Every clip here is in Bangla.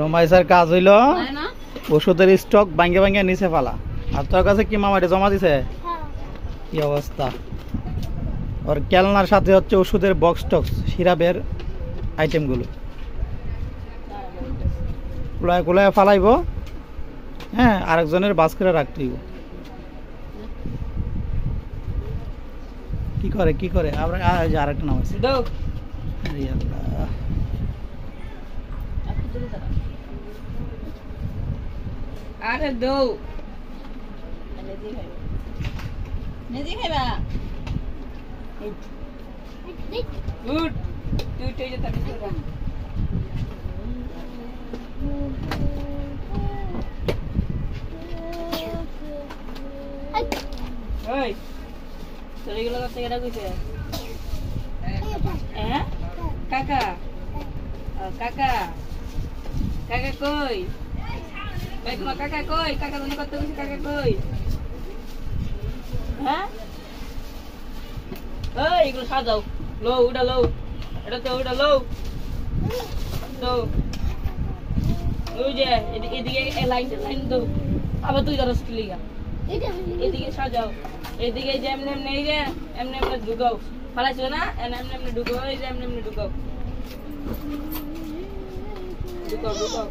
রোমাইসার কাজ হইলো ওষুধের স্টক ভাঙ্গে ভাঙ্গে নিচে ফালা। আর তোর কাছে কি মামাটা জমা দিছে? কি অবস্থা! ওর কেলনার সাথে হচ্ছে ওষুধের বক্স টক্স সিরাপের আইটেমগুলো কুলায় কুলায় ফালাইব। হ্যাঁ, আরেকজনের বাস করে রাখতেইব। কি করে কি করে আমরা আরেকটা নাম আছে। আরে দৌ নেজি খাইবা গুড তুই তুই যেতে করবা। ওই তোর এগুলো করতে গেলে কইছে হ্যাঁ কাকা কাকা কাকা কই ভাই তোমার কাকা কই? কাকা তুমি করতে গেছে, কাকা কই? হ্যাঁ ওই এগুলো সাজাও লো উড়া লো এটা তো উড়া লো তো ওই যে এদিকে লাইন লাইন দাও আবার তুই ধরো স্টিলিগা এদিকে সাজাও এদিকে যে এমনি এমনি এই যে এমনি এমনি ঢুকাও ফালাইছো না এমনি এমনি ঢুকাও এই যে এমনি এমনি ঢুকাও ঢুকাও ঢুকাও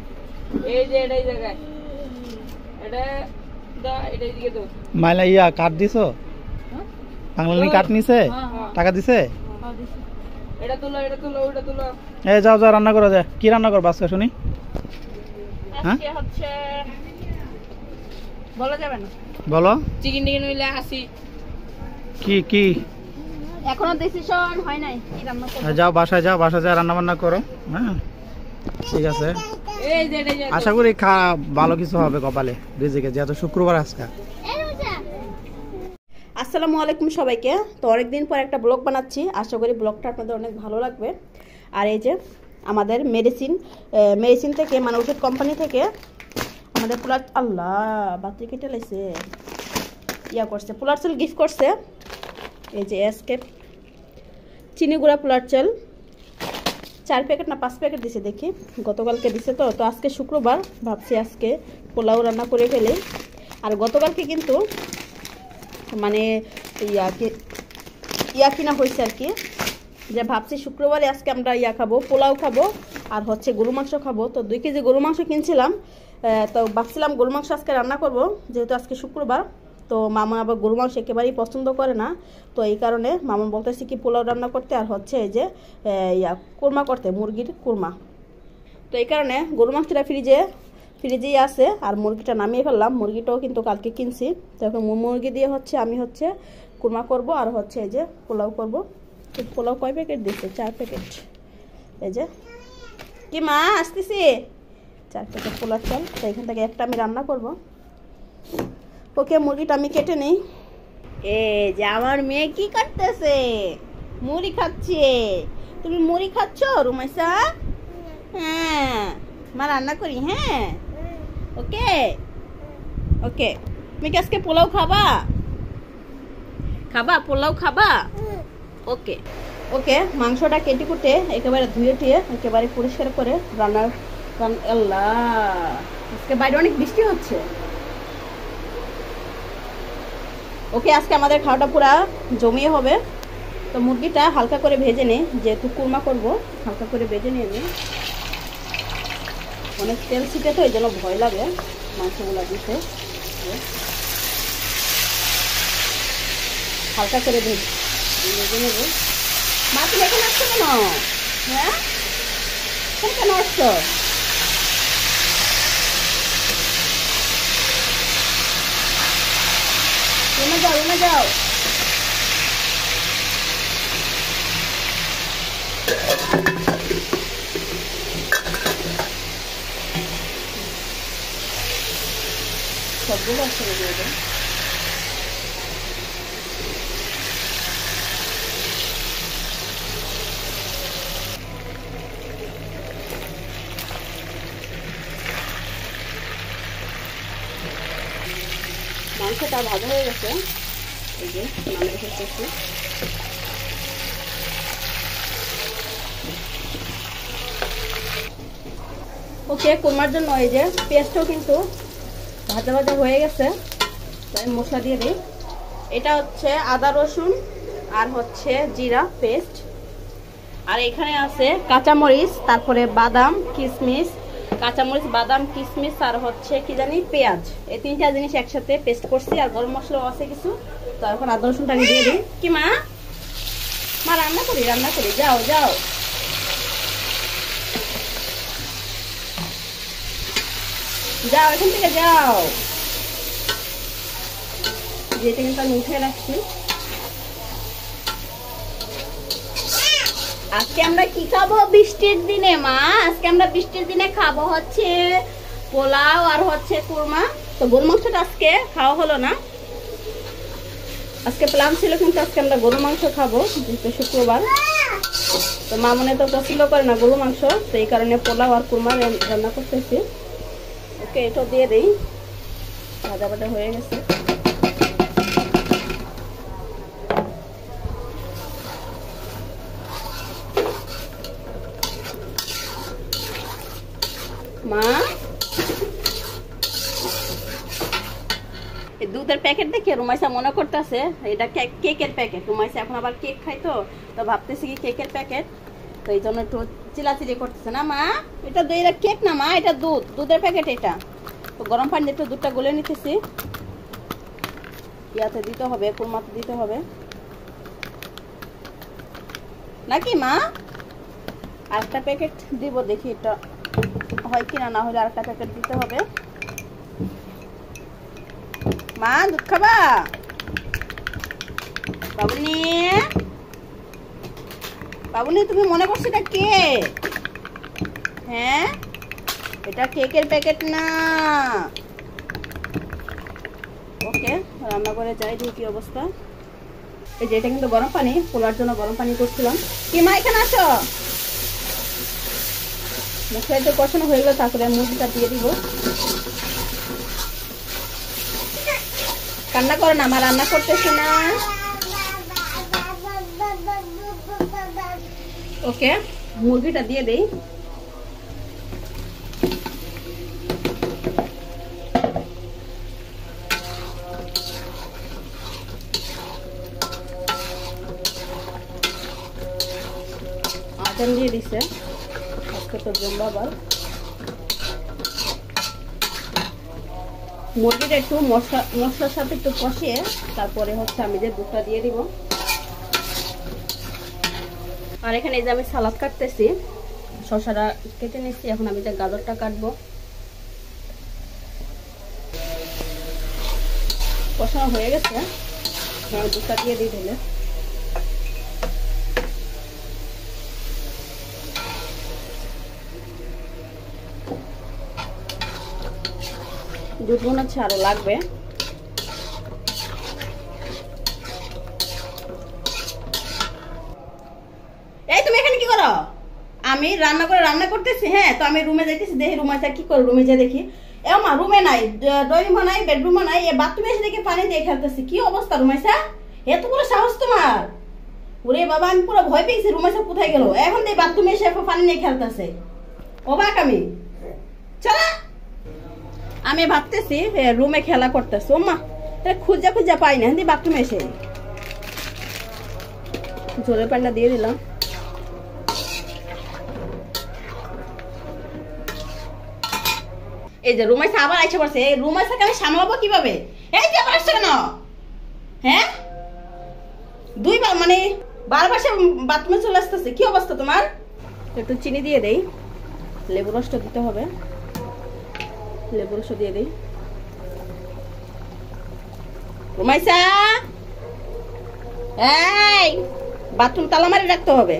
এই যে এটাই জায়গায় এটা দা এটা এদিকে দাও। মাইলা ইয়া কাট দিছো? বাংলানি কাট নিছে? টাকা দিছে? এটা তুলো এটা তুলো ওটা তুলো। এই যাও যাও রান্না করো। যা কি রান্না করবা আজকে শুনি? আজকে হচ্ছে বলা যাবে না। বলো। চিকেন টিকেন হইলে আসি। কি কি এখনো ডিসিশন হয় নাই কি রান্না করব। যাও বাসায় যাও, বাসায় যা রান্না বান্না করো। হ্যাঁ ঠিক আছে। এই যে আশা করি ভালো কিছু হবে কপালে রিজিকে, যেহেতু শুক্রবার আজকে। আসসালামু আলাইকুম সবাইকে। তো অনেকদিন পর একটা ব্লগ বানাচ্ছি, আশা করি ব্লগটা আপনাদের অনেক ভালো লাগবে। আর এই যে আমাদের মেডিসিন থেকে মানে ওষুধ কোম্পানি থেকে আমাদের পোলার আল্লাহ বাতি কেটে লাইছে ইয়া করছে, পোলার চাল গিফট করছে। এই যে এসকেপ চিনি গুঁড়া পোলার চাল 4 প্যাকেট না 5 প্যাকেট দিছে দেখি, গতকালকে দিছে। তো আজকে শুক্রবার, ভাবছি আজকে পোলাও রান্না করে ফেলে। আর গতকালকে কিন্তু মানে ইয়া কিনা হয়েছে আর কি, যে ভাবছি শুক্রবারে আজকে আমরা ইয়া খাবো, পোলাও খাবো আর হচ্ছে গরু মাংস খাবো। তো 2 কেজি গরু মাংস কিনছিলাম। তো ভাবছিলাম গরু মাংস আজকে রান্না করব, যেহেতু আজকে শুক্রবার। তো মামা আবার গরু মাংস একেবারেই পছন্দ করে না। তো এই কারণে মামা বলতেছি কি পোলাও রান্না করতে আর হচ্ছে এই যে কুরমা করতে, মুরগির কুরমা। তো এই কারণে গরু মাংসটা ফ্রিজেই আছে আর মুরগিটা নামিয়ে ফেললাম। মুরগিটাও কিন্তু কালকে কিনছি। তো এখন মুরগি দিয়ে হচ্ছে আমি হচ্ছে কুরমা করব আর হচ্ছে এই যে পোলাও করব। তো পোলাও কয় প্যাকেট দিচ্ছে? 4 প্যাকেট। এই যে কি মা আসতেছি 4 প্যাকেট পোলার চাল। তো এখান থেকে একটা আমি রান্না করব। ওকে মুরগিটা আমি কেটে নেই। এই যে আমার মেয়ে কি করতেছে? মুড়ি খাচ্ছে। তুমি মুড়ি খাচ্ছ রুমাইসা? হ্যাঁ মা রান্না করি। হ্যাঁ ওকে ওকে। তুমি কি আজকে পোলাও খাবা? পোলাও খাবা? ওকে ওকে। মাংসটা কেটে কুটে একেবারে ধুয়ে টুয়ে একেবারে পরিষ্কার করে রান্না। আল্লাহ আজকে বাইরে অনেক বৃষ্টি হচ্ছে। ওকে আজকে আমাদের খাওয়াটা পুরা জমিয়ে হবে। তো মুরগিটা হালকা করে ভেজে নেই, যেহেতু কুরমা করব হালকা করে ভেজে নিয়ে নিই। অনেক তেল ছিটে তো এই জন্য ভয় লাগে মাংসগুলো দিতে। হালকা করে ভেজে নেব। মা তুমি এখানে আসছো কেন? হ্যাঁ কেন আসছো? রুমে যাও রুমে যাও। সবগুলো আসলে দিয়ে দেন। মাংসটা ভাজা হয়ে গেছে, এই যে নামিয়ে ফেলতেছি। ওকে, কোরমার জন্য এই যে পেঁয়াজটাও কিন্তু ভাজা ভাজা হয়ে গেছে, তাই মশলা দিয়ে দিই। এটা হচ্ছে আদা রসুন আর হচ্ছে জিরা পেস্ট, আর এখানে আছে কাঁচামরিচ, তারপরে বাদাম কিশমিশ, কাঁচামরিচ বাদাম কিশমিশ আর হচ্ছে কি জানি পেঁয়াজ, এই তিনটা জিনিস একসাথে পেস্ট করছি। আর গরম মশলাও আছে কিছু। তো এখন আদা রসুনটাকে দিয়ে দিই। কি মা? মা রান্না করি যাও যাও। যাও এখান থেকে যাও। যেটা কিন্তু আমি উঠে রাখছি। আজকে আমরা কি খাবো বৃষ্টির দিনে? মা আজকে আমরা বৃষ্টির দিনে খাবো হচ্ছে পোলাও আর হচ্ছে কুরমা। তো গরু মাংসটা আজকে খাওয়া হলো না, আজকে প্ল্যান ছিল, কিন্তু আজকে আমরা গরু মাংস খাবো যেহেতু শুক্রবার। তো মা মনে তো পছন্দ করে না গরু মাংস, তো এই কারণে পোলাও আর কুরমা রান্না করতেছি। ওকে, এটা দিয়ে দিই। ভাজা ভাজা হয়ে গেছে। মা দুধের প্যাকেট দেখে রুমাইসা মনে করতেছে এটা কেকের প্যাকেট। রুমাইসা এখন আবার কেক খাই, তো ভাবতেছি কি কেকের প্যাকেট, তো এই জন্য একটু চিলাচিলি করতেছে। না মা, এটা দইয়ের কেক না মা, এটা দুধের প্যাকেট। এটা তো গরম পানি একটু দুধটা গলে নিতেছি। ইয়াতে দিতে হবে, কুরমাতে দিতে হবে নাকি মা? আরেকটা প্যাকেট দিব, দেখি এটা হয় কিনা, না হলে আরেকটা প্যাকেট দিতে হবে। মা দুধ খাবা? বাবুনি বাবুনি, তুমি মনে করছো এটা কেক? হ্যাঁ, এটা কেকের প্যাকেট না। ওকে, রান্না করে যাই, দেখি কি অবস্থা। এই যে এটা কিন্তু গরম পানি, পোলার জন্য গরম পানি করছিলাম। কি মা এখানে আসো। মশলা একটু কষানো হয়ে গেল, তারপরে মুরগিটা দিয়ে দিব। কান্না করো না, আমার রান্না করতেছি না। ওকে, মুরগিটা দিয়ে দেই। আচার দিয়ে দিছে, আজকে তো জম্বাবার। মুরগিটা একটু মশলার সাথে একটু কষিয়ে তারপরে হচ্ছে আমি যে দুধটা দিয়ে দিব। আর এখানে এই যে আমি সালাদ কাটতেছি, শসাটা কেটে নিচ্ছি। এখন আমি যে গাজরটা কাটবো। কষানো হয়ে গেছে, দুধটা দিয়ে দিই ঢেলে। দুধ মনে হচ্ছে আরো লাগবে। এই তুমি এখানে কি করো? আমি রান্না করতেছি। হ্যাঁ, তো আমি রুমে যাইতেছি, দেখি রুমাইসা কি করে। রুমে যাই দেখি এ মা রুমে নাই, ড্রয়িং রুমে নাই, বেডরুমে নাই, এ বাথরুমে এসে দেখি পানি দিয়ে খেলতেছি। কি অবস্থা রুমাইসা? এত বড় সাহস তোমার? ওরে বাবা, আমি পুরো ভয় পেয়েছি। রুমাইসা কোথায় গেল? এখন দেখি বাথরুমে এসে পানি নিয়ে খেলতেছে। অবাক আমি। চলা, আমি ভাবতেছি রুমে খেলা করতেছি। ও মা, খুঁজা পাই না, হিন্দি বাথরুমে এসে। জলের পানিটা দিয়ে দিলাম। এই যে রুমাইসা আবার আইসা পড়ছে। এই রুমাইসাকে আমি সামলাবো কিভাবে? এই যে আবার আসছে কেন? হ্যাঁ, দুইবার মানে বারবার সে বাথরুমে চলে আসতেছে। কি অবস্থা তোমার? একটু চিনি দিয়ে দেই, লেবু রসটা দিতে হবে। লেবু রস দিয়ে দেই। রুমাইসা, এই বাথরুম তালা মারি রাখতে হবে।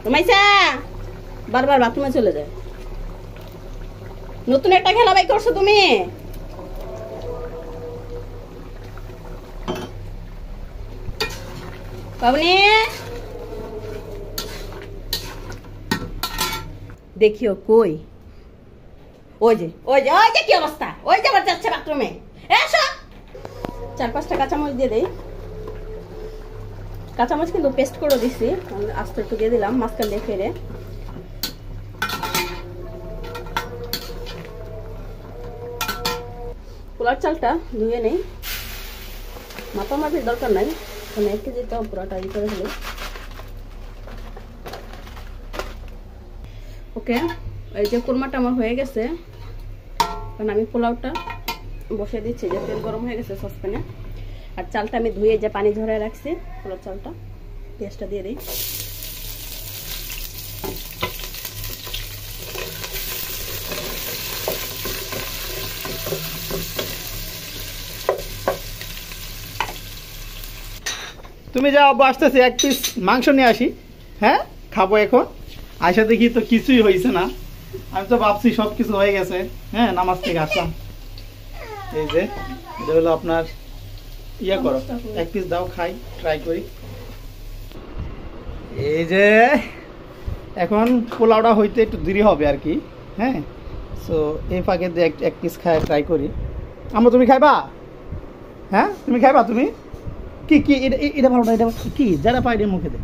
রুমাইসা বারবার বাথরুমে চলে যায়। নতুন একটা খেলা বাই করছো তুমি। পাবনি, দেখিও কই। ওই যে কি অবস্থা? ওই যে আবার যাচ্ছে বাথরুমে। এসো, 4-5টা কাঁচামরিচ দিয়ে দেই। কাঁচামরিচ কিন্তু পেস্ট করে দিছি, আস্তে একটু দিয়ে দিলাম মাঝখান দিয়ে ফেরে। পোলার চালটা ধুয়ে নেই, মাপামাপির দরকার নাই, মানে 1 কেজি তো পুরোটা ই করে ফেলি। ওকে, এই যে কুরমাটা আমার হয়ে গেছে, কারণ আমি পোলাওটা বসিয়ে দিচ্ছি, যে তেল গরম হয়ে গেছে সসপ্যানে। আর চালটা আমি ধুয়ে যে পানি ঝরায় রাখছি, পোলাও চালটা, পেঁয়াজটা দিয়ে দিই। তুমি যাও, আসতেছি, 1 পিস মাংস নিয়ে আসি। হ্যাঁ, খাবো এখন। আয়সা দেখি তো কিছুই হয়েছে না, আমি তো ভাবছি সব কিছু হয়ে গেছে। হ্যাঁ, নামাজ থেকে আসলাম। এই যে এটা হলো আপনার, ইয়া করো, 1 পিস দাও, খাই, ট্রাই করি। এই যে এখন পোলাওটা হইতে একটু দেরি হবে আর কি। হ্যাঁ, সো এই ফাঁকে দিয়ে 1 পিস খাই, ট্রাই করি। আমরা, তুমি খাইবা? হ্যাঁ, তুমি খাইবা? তুমি কি কি এটা ভালো না, এটা কি যারা পাই রে মুখে দে।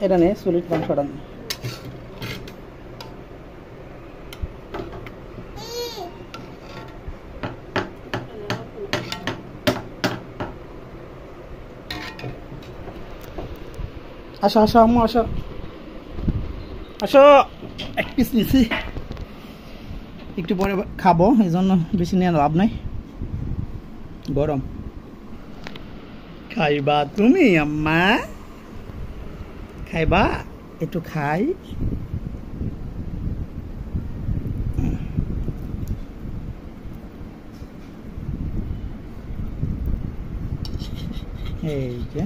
এটা নে, সলিড মাংসটা নে। আসো আসো আম্মু, আসো আসো। 1 পিস নিছি, একটু পরে খাবো, এই জন্য বেশি নিয়ে লাভ নাই, গরম। খাইবা তুমি আম্মা? খাইবা? একটু খাই। এই যে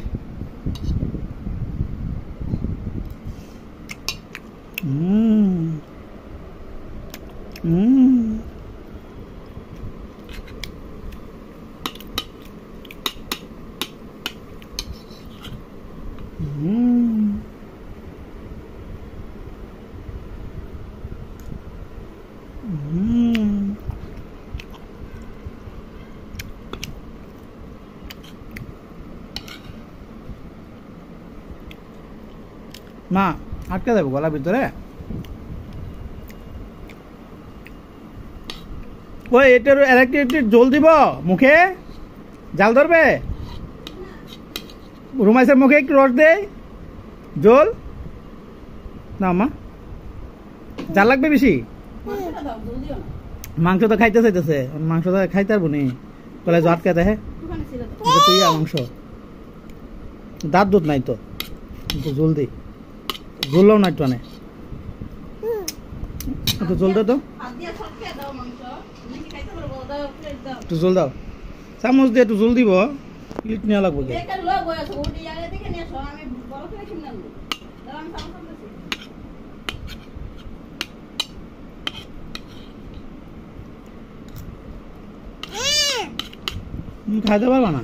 মা, আটকে দেবো গলার ভিতরে। ওই এটার একটু জল দিব মুখে, জাল ধরবে। রুমাইসের মুখে একটু রস দেই, জল না মা, জাল লাগবে বেশি। মাংস তো খাইতে চাইতেছে, মাংস তো খাইতে পারবো নি, গলায় জল আটকে দেয়। তুই মাংস, দাঁত দুধ নাই তো, জল দিই, জলও না একটু আনে, একটু জল দে তো, একটু জল দাও, চামচ দিয়ে একটু জল দিব, প্লেট নেওয়া লাগবে। খাইতে পারবা না?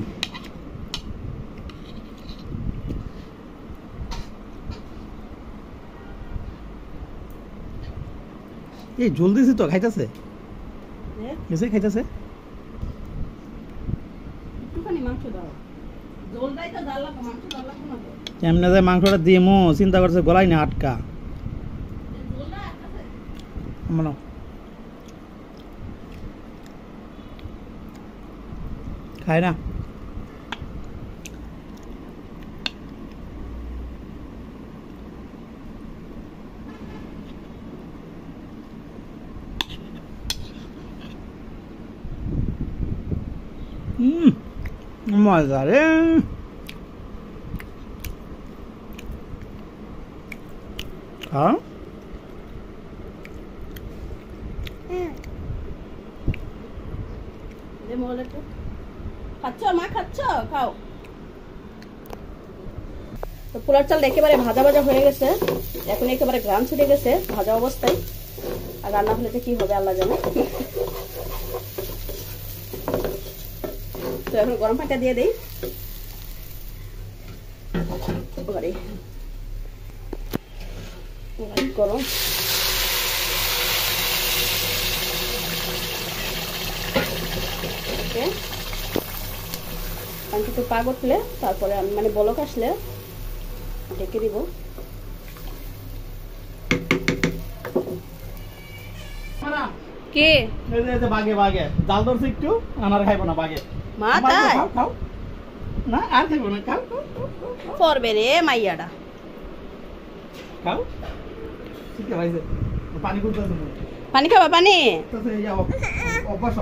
এই জল দিছি তো, খাইতেছে, খাইতেছে। কেমনে যে মাংসটা দিয়ে মো চিন্তা করছে, গলাই না আটকা। খায় না। মজা রে। হ্যাঁ, খাচ্ছ মা, খাচ্ছ, খাও। তো পোলার চাল একেবারে ভাজা ভাজা হয়ে গেছে, এখন একেবারে গ্রাম ছুটে গেছে ভাজা অবস্থায়। আর রান্না হলে যে কি হবে আল্লাহ জানে। তো এখন গরম পানিটা দিয়ে দিই। গরম পানি একটু পাক উঠলে, তারপরে আমি মানে বলক আসলে ঢেকে দিব। কে বাগে বাগে জাল ধরছে একটু, আমার খাইবো না বাগে। মা তাই খাও খাও না, আর খাইবো না, খাও পড়বে রে মাইয়াটা। খাও ঠিক আছে, পানি কুলতেছে না, পানি খাবা? পানি তো এই যাও অভ্যাস।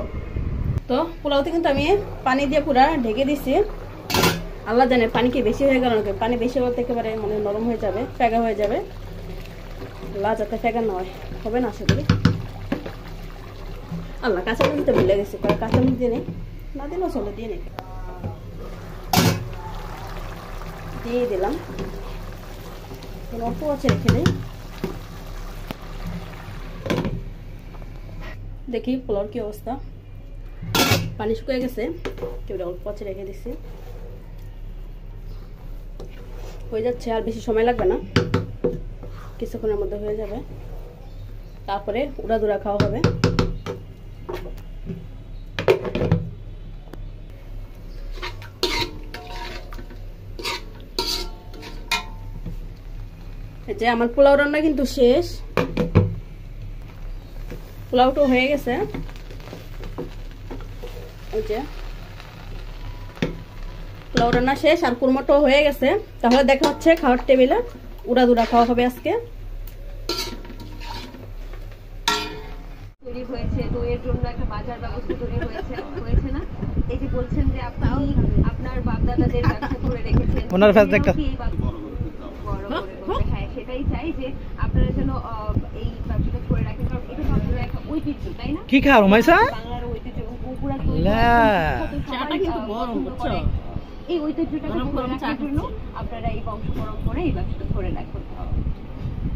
তো পোলাওতে কিন্তু আমি পানি দিয়ে পুরা ঢেকে দিছি। আল্লাহ জানে পানি কি বেশি হয়ে গেল নাকি, পানি বেশি বলতে একেবারে মানে নরম হয়ে যাবে, ফেগা হয়ে যাবে। আল্লাহ যাতে ফেগা নয়, হবে না আশা করি। আল্লাহ কাঁচামরিচ তো ভুলে গেছি, কাঁচামরিচ দিয়ে নেই, না দিলেও চলে, দিয়ে নেই, দিয়ে দিলাম। অল্প আছে রেখে দিই, দেখি পোলাওর কি অবস্থা। পানি শুকিয়ে গেছে, কেউ অল্প আছে রেখে দিচ্ছি, হয়ে যাচ্ছে। আর বেশি সময় লাগবে না, কিছুক্ষণের মধ্যে হয়ে যাবে। তারপরে উড়াদুরা খাওয়া হবে। এই যে আমার পোলাও রান্না কিন্তু শেষ, পোলাওটা হয়ে গেছে। এই যে পোলাও রান্না শেষ আর কুরমাটাও হয়ে গেছে। তাহলে দেখা হচ্ছে খাওয়ার টেবিলে, উড়াদুরা খাওয়া হবে আজকে। তৈরি হয়েছে, দইয়ের জন্য একটা বাজার ব্যবস্থা তৈরি হয়েছে না? এই যে বলছেন যে আপনি আপনার বাপ-দাদাদের ব্যবসা করে রেখেছেন, ওনার ফেস দেখটা বড় করে করবে। হ্যাঁ, সেটাই চাই যে আপনারা যেন এই ব্যবসাটা করে রাখেন, কারণ এটা তো আপনাদের একটা ঐতিহ্য, তাই না? কি খাও রুমাইসা? বাংলার ঐতিহ্য এবং বগুড়া চাটা কিন্তু গরম, বুঝছো? এই ঐতিহ্যটাকে ধরে রাখার জন্য আপনারা এই বংশ পরম্পরায় এই ব্যবসাটা করে রাখতে হবে।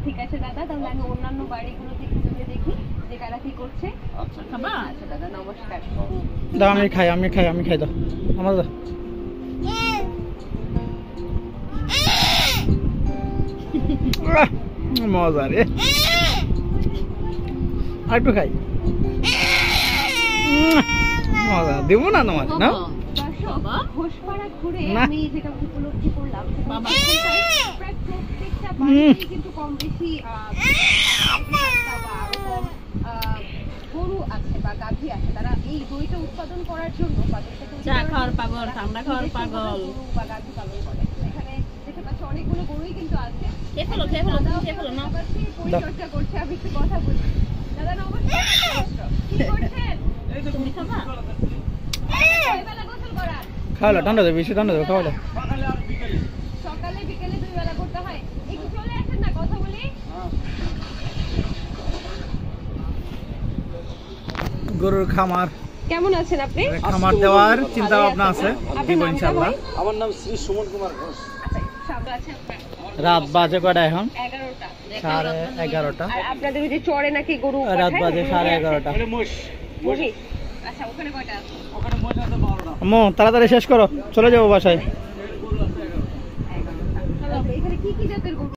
ঠিক আছে দাদা, তাহলে আমি অন্যান্য বাড়িগুলোতে একটু দেখি যে কারা কি করছে। আচ্ছা দাদা, নমস্কার। দাও আমি খাই, আমি খাই, দাও আমার দাও। মজা রে, আর একটু খাই। মজা দিব না তোমার না? ঘোষপাড়া ঘুরে না। আমি যেটা উপলব্ধি করলাম, প্রায় প্রত্যেকটা বাড়িতেই কিন্তু কম বেশি গরু আছে বা গাভী আছে। তারা এই দইটা উৎপাদন করার জন্য বা চা খাওয়ার পাগল, ঠান্ডা খাওয়ার পাগল, গরু বা গাভী পালন করে। এখানে দেখতে পাচ্ছি অনেকগুলো গরুই কিন্তু আছে। খেয়ে ফেলো না। পরিচর্যা করছে, আমি একটু কথা বলি। দাদা নমস্কার, কি করছেন? তুমি খাবা? কয়বেলা গোসল করান? খাওয়ালো ঠান্ডা দেবে, বেশি ঠান্ডা দেবে, খাওয়ালো। সকালে বিকেলে 2 বেলা করতে হয়। একটু চলে আসেন না, কথা বলি। গরুর খামার, কেমন আছেন আপনি? খামার দেওয়ার চিন্তা ভাবনা আছে, দিব নামটা ইনশাআল্লাহ। হয়? আমার নাম শ্রী সুমন কুমার ঘোষ। আচ্ছা, সামনে আছে আপনার। রাত বাজে কয়টা এখন? 11টা। 11:30। আর আপনাদের ওই যে চরে নাকি গরু রাত পাঠায়? বাজে 11:30। মহিষ? আচ্ছা, ওখানে কয়টা আছে? ওখানে মহিলা 12টা। আম্মু তাড়াতাড়ি শেষ করো, চলে যাবো বাসায়। 11টা। এখানে কি কি জাতের গরু